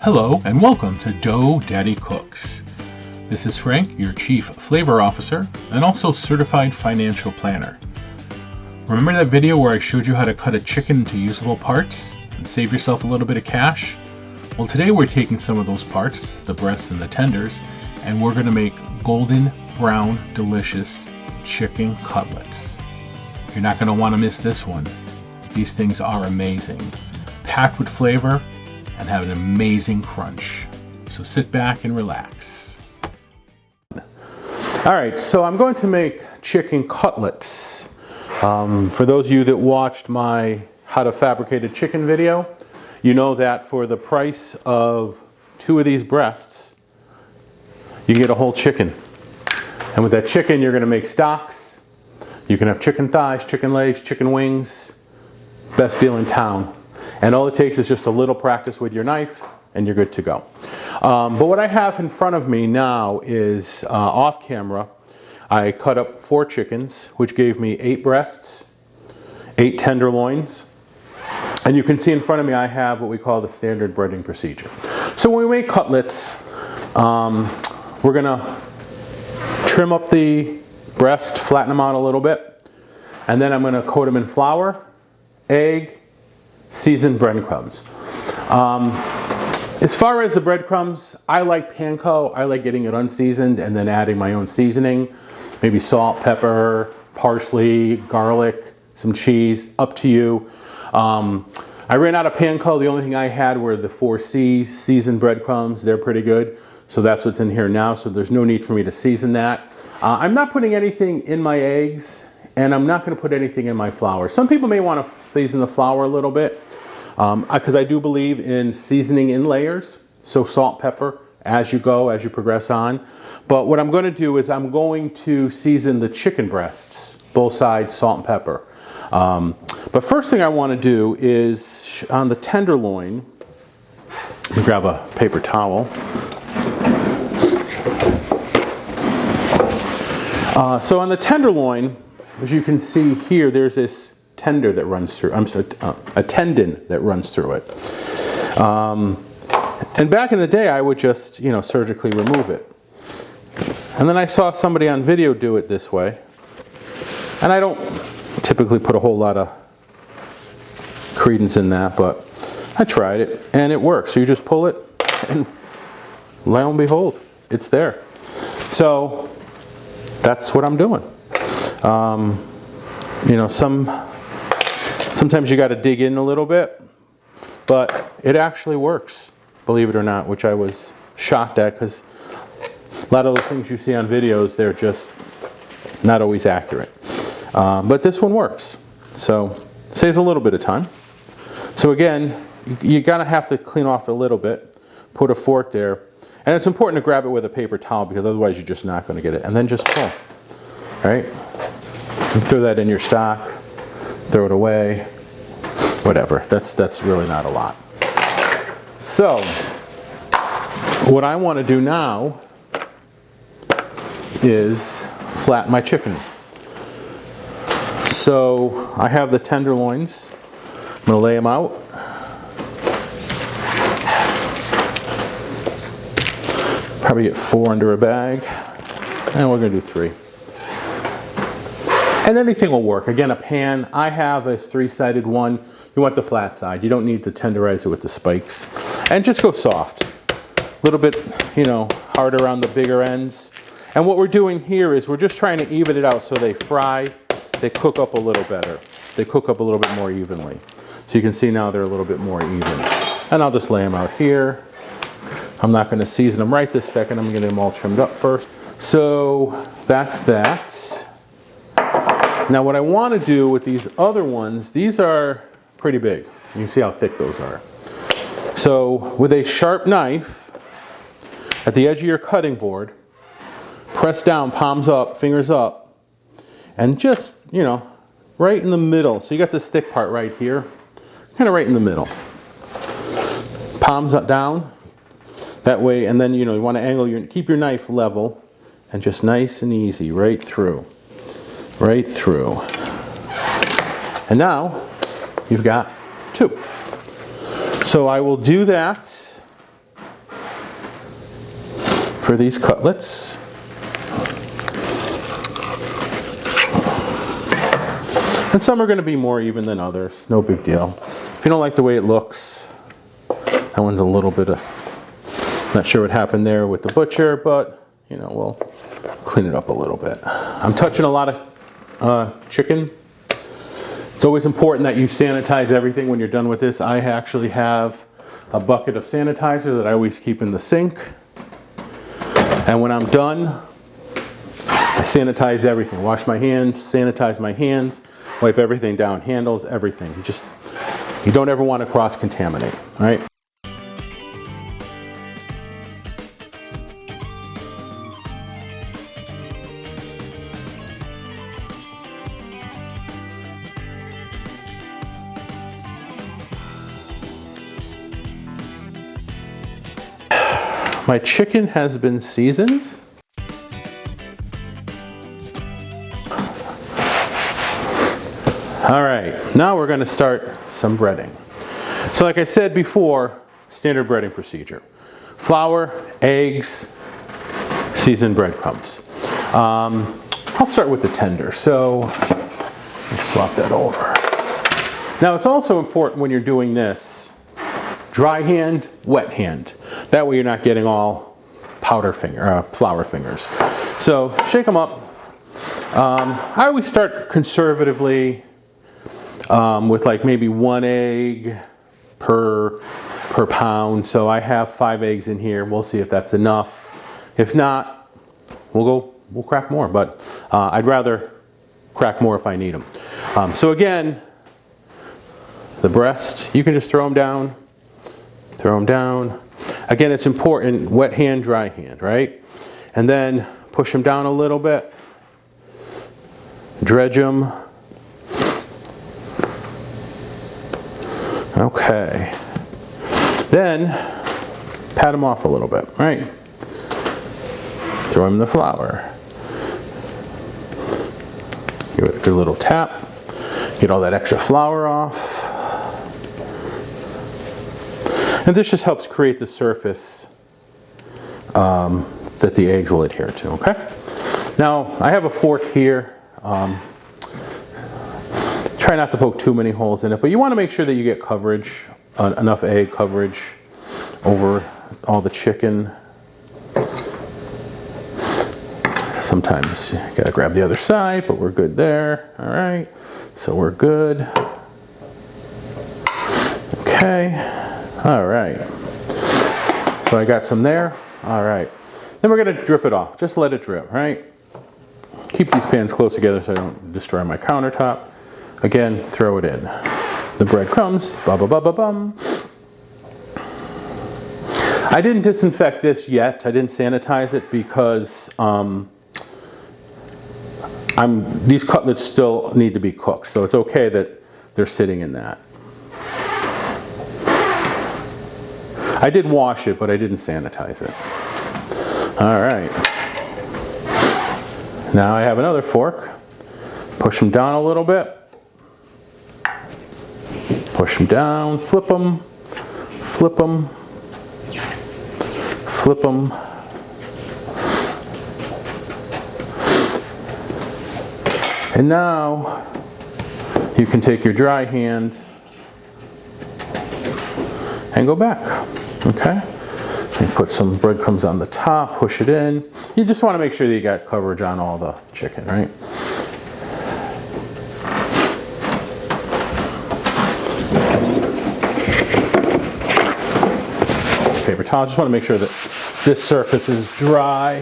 Hello and welcome to Dough Daddy Cooks. This is Frank, your Chief Flavor Officer and also Certified Financial Planner. Remember that video where I showed you how to cut a chicken into usable parts and save yourself a little bit of cash? Well, today we're taking some of those parts, the breasts and the tenders, and we're going to make golden brown delicious chicken cutlets. You're not going to want to miss this one. These things are amazing, packed with flavor and have an amazing crunch. So sit back and relax. All right, so I'm going to make chicken cutlets. For those of you that watched my how to fabricated chicken video, you know that for the price of 2 of these breasts, you get a whole chicken. And with that chicken, you're gonna make stocks. You can have chicken thighs, chicken legs, chicken wings. Best deal in town. And all it takes is just a little practice with your knife and you're good to go. But what I have in front of me now is off camera. I cut up 4 chickens, which gave me 8 breasts, 8 tenderloins. And you can see in front of me I have what we call the standard breading procedure. So when we make cutlets, we're gonna trim up the breast, flatten them out a little bit, and then I'm gonna coat them in flour, egg, seasoned breadcrumbs. As far as the breadcrumbs, I like panko. I like getting it unseasoned and then adding my own seasoning. Maybe salt, pepper, parsley, garlic, some cheese, up to you. I ran out of panko. The only thing I had were the 4 C's, seasoned breadcrumbs. They're pretty good. So that's what's in here now. So there's no need for me to season that. I'm not putting anything in my eggs. And I'm not going to put anything in my flour. Some people may want to season the flour a little bit because I do believe in seasoning in layers. So salt, pepper as you go, as you progress on. But what I'm going to do is I'm going to season the chicken breasts, both sides, salt and pepper. But first thing I want to do is on the tenderloin, let me grab a paper towel. So on the tenderloin, as you can see here, there's this tender that runs through, a tendon that runs through it. And back in the day, I would just, surgically remove it. And then I saw somebody on video do it this way. And I don't typically put a whole lot of credence in that, but I tried it and it works. So you just pull it and lo and behold, it's there. So that's what I'm doing. Sometimes you got to dig in a little bit, but it actually works, believe it or not, which I was shocked at because a lot of those things you see on videos, they're just not always accurate. But this one works, so saves a little bit of time. So again, you gotta have to clean off a little bit, put a fork there, and it's important to grab it with a paper towel because otherwise you're just not going to get it. And then just pull, right? And throw that in your stock, throw it away, whatever. That's really not a lot. So what I want to do now is flatten my chicken. So I have the tenderloins. I'm going to lay them out. Probably get 4 under a bag, and we're going to do 3. And anything will work. Again, a pan, I have a 3-sided one. You want the flat side. You don't need to tenderize it with the spikes. And just go soft. A little bit, hard around the bigger ends. And what we're doing here is we're just trying to even it out so they fry, they cook up a little better. They cook up a little bit more evenly. So you can see now they're a little bit more even. And I'll just lay them out here. I'm not going to season them right this second. I'm going to get them all trimmed up first. So that's that. Now what I want to do with these other ones, these are pretty big. You can see how thick those are. So with a sharp knife at the edge of your cutting board, press down, palms up, fingers up, and just, right in the middle. So you got this thick part right here, kind of right in the middle. Palms down. That way, and then you want to keep your knife level and just nice and easy right through. Right through. And now you've got 2. So I will do that for these cutlets. And some are going to be more even than others, no big deal. If you don't like the way it looks, that one's a little bit of, not sure what happened there with the butcher, but you know, we'll clean it up a little bit. I'm touching a lot of chicken. It's always important that you sanitize everything when you're done with this. I actually have a bucket of sanitizer that I always keep in the sink. And when I'm done, I sanitize everything. Wash my hands, sanitize my hands, wipe everything down, handles, everything. You don't ever want to cross-contaminate, all right? My chicken has been seasoned. All right, now we're going to start some breading. So like I said before, standard breading procedure. Flour, eggs, seasoned breadcrumbs. I'll start with the tender. So let's swap that over. Now it's also important when you're doing this, dry hand, wet hand. That way you're not getting all flour fingers. So shake them up. I always start conservatively with like maybe 1 egg per pound. So I have 5 eggs in here. We'll see if that's enough. If not, we'll crack more, but I'd rather crack more if I need them. So again, the breast, you can just throw them down. Throw them down. Again, it's important, wet hand, dry hand, right? And then push them down a little bit. Dredge them. Okay. Then pat them off a little bit, right? Throw them in the flour. Give it a good little tap. Get all that extra flour off. And this just helps create the surface that the eggs will adhere to, okay? Now, I have a fork here. Try not to poke too many holes in it, but you want to make sure that you get coverage, enough egg coverage over all the chicken. Sometimes you gotta grab the other side, but we're good there. All right, so we're good. Okay, all right. So I got some there. All right, then we're gonna drip it off. Just let it drip, right? Keep these pans close together so I don't destroy my countertop. Again, throw it in. The breadcrumbs, ba-ba-ba-ba-bum. I didn't disinfect this yet. I didn't sanitize it because these cutlets still need to be cooked. So it's okay that they're sitting in that. I did wash it, but I didn't sanitize it. All right. Now I have another fork. Push them down a little bit. Push them down, flip them, flip them, flip them. And now you can take your dry hand and go back, okay? And put some breadcrumbs on the top, push it in. You just want to make sure that you got coverage on all the chicken, right? Paper towel. Just want to make sure that this surface is dry.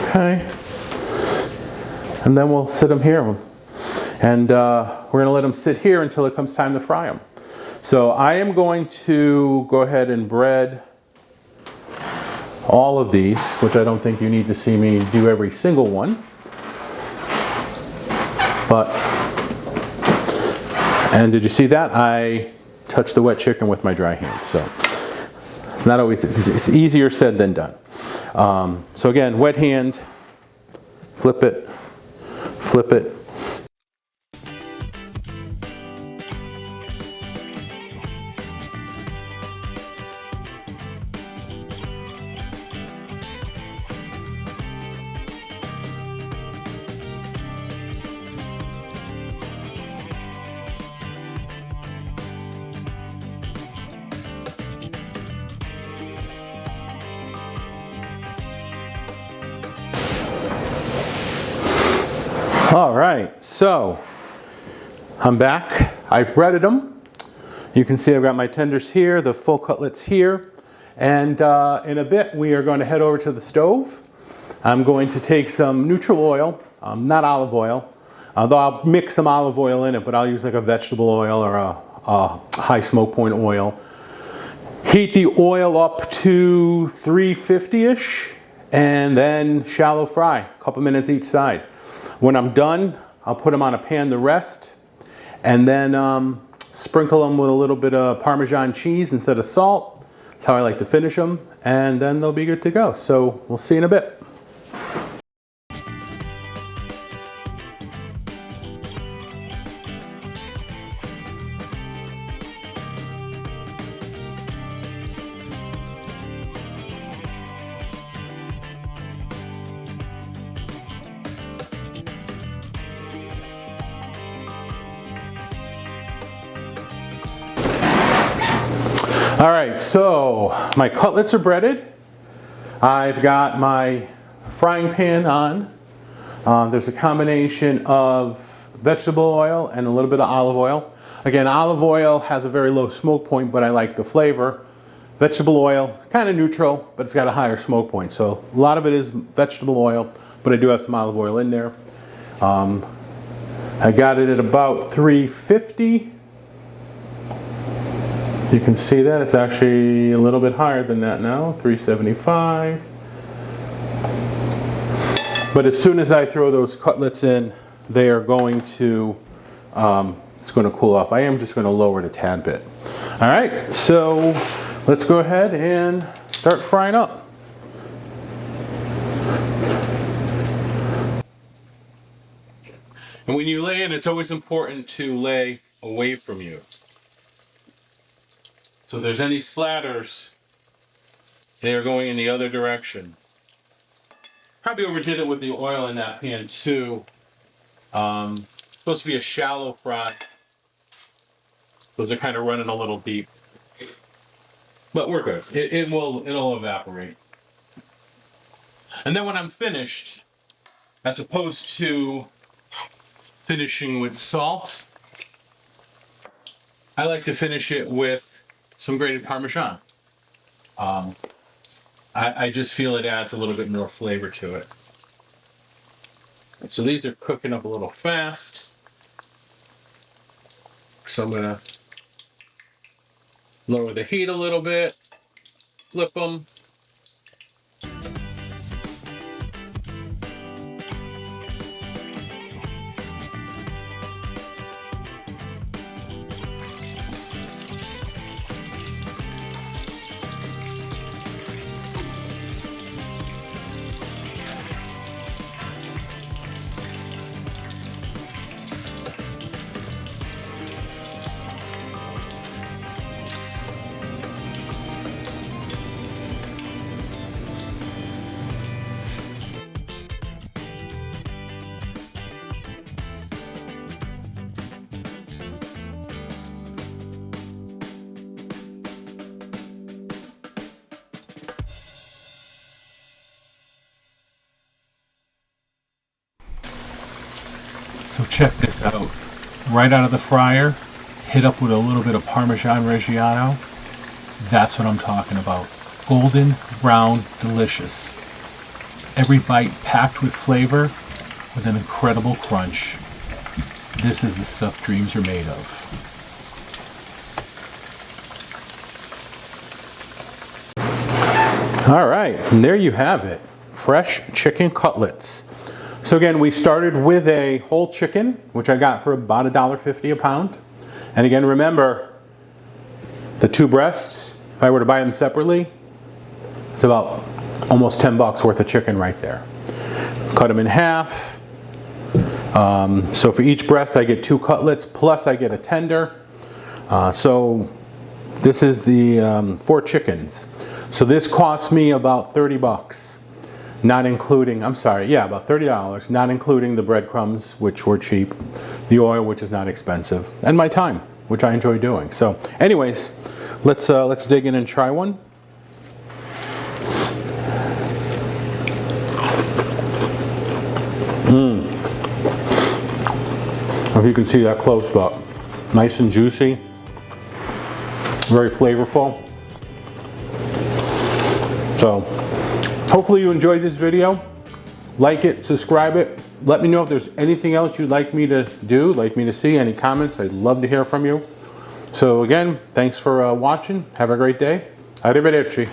Okay. And then we'll sit them here. And we're going to let them sit here until it comes time to fry them. So I am going to go ahead and bread all of these, which I don't think you need to see me do every single one. And did you see that? I touched the wet chicken with my dry hand. So it's not always, it's easier said than done. So again, wet hand, flip it, flip it. All right, so I'm back. I've breaded them. You can see I've got my tenders here, the full cutlets here, and in a bit we are going to head over to the stove. I'm going to take some neutral oil, not olive oil, though I'll mix some olive oil in it, but I'll use like a vegetable oil or a high smoke point oil. Heat the oil up to 350-ish and then shallow fry, a couple minutes each side. When I'm done, I'll put them on a pan to rest and then sprinkle them with a little bit of Parmesan cheese instead of salt. That's how I like to finish them, and then they'll be good to go. So we'll see you in a bit. All right, so my cutlets are breaded. I've got my frying pan on. There's a combination of vegetable oil and a little bit of olive oil. Again, olive oil has a very low smoke point, but I like the flavor. Vegetable oil, kind of neutral, but it's got a higher smoke point. So a lot of it is vegetable oil, but I do have some olive oil in there. I got it at about 350. You can see that it's actually a little bit higher than that now, 375. But as soon as I throw those cutlets in, they are going to, it's going to cool off. I am just going to lower it a tad bit. All right, so let's go ahead and start frying up. And when you lay in, it's always important to lay away from you. So if there's any splatters, they are going in the other direction. Probably overdid it with the oil in that pan too. Supposed to be a shallow fry. Those are kind of running a little deep. But we're good. It'll evaporate. And then when I'm finished, as opposed to finishing with salt, I like to finish it with some grated Parmesan. I just feel it adds a little bit more flavor to it. So these are cooking up a little fast. So I'm gonna lower the heat a little bit, flip them. So check this out. Right out of the fryer, hit up with a little bit of Parmesan Reggiano. That's what I'm talking about. Golden, brown, delicious. Every bite packed with flavor with an incredible crunch. This is the stuff dreams are made of. All right, and there you have it. Fresh chicken cutlets. So again, we started with a whole chicken, which I got for about $1.50 a pound. And again, remember, the two breasts, if I were to buy them separately, it's about almost 10 bucks worth of chicken right there. Cut them in half. So for each breast, I get 2 cutlets, plus I get a tender. So this is the 4 chickens. So this cost me about 30 bucks. Not including, I'm sorry, yeah, about $30, not including the breadcrumbs, which were cheap, the oil, which is not expensive, and my time, which I enjoy doing. So anyways, let's dig in and try one. if you can see that close, but nice and juicy, very flavorful. So hopefully you enjoyed this video. Like it, subscribe it. Let me know if there's anything else you'd like me to do, like me to see, any comments. I'd love to hear from you. So again, thanks for watching. Have a great day. Arrivederci.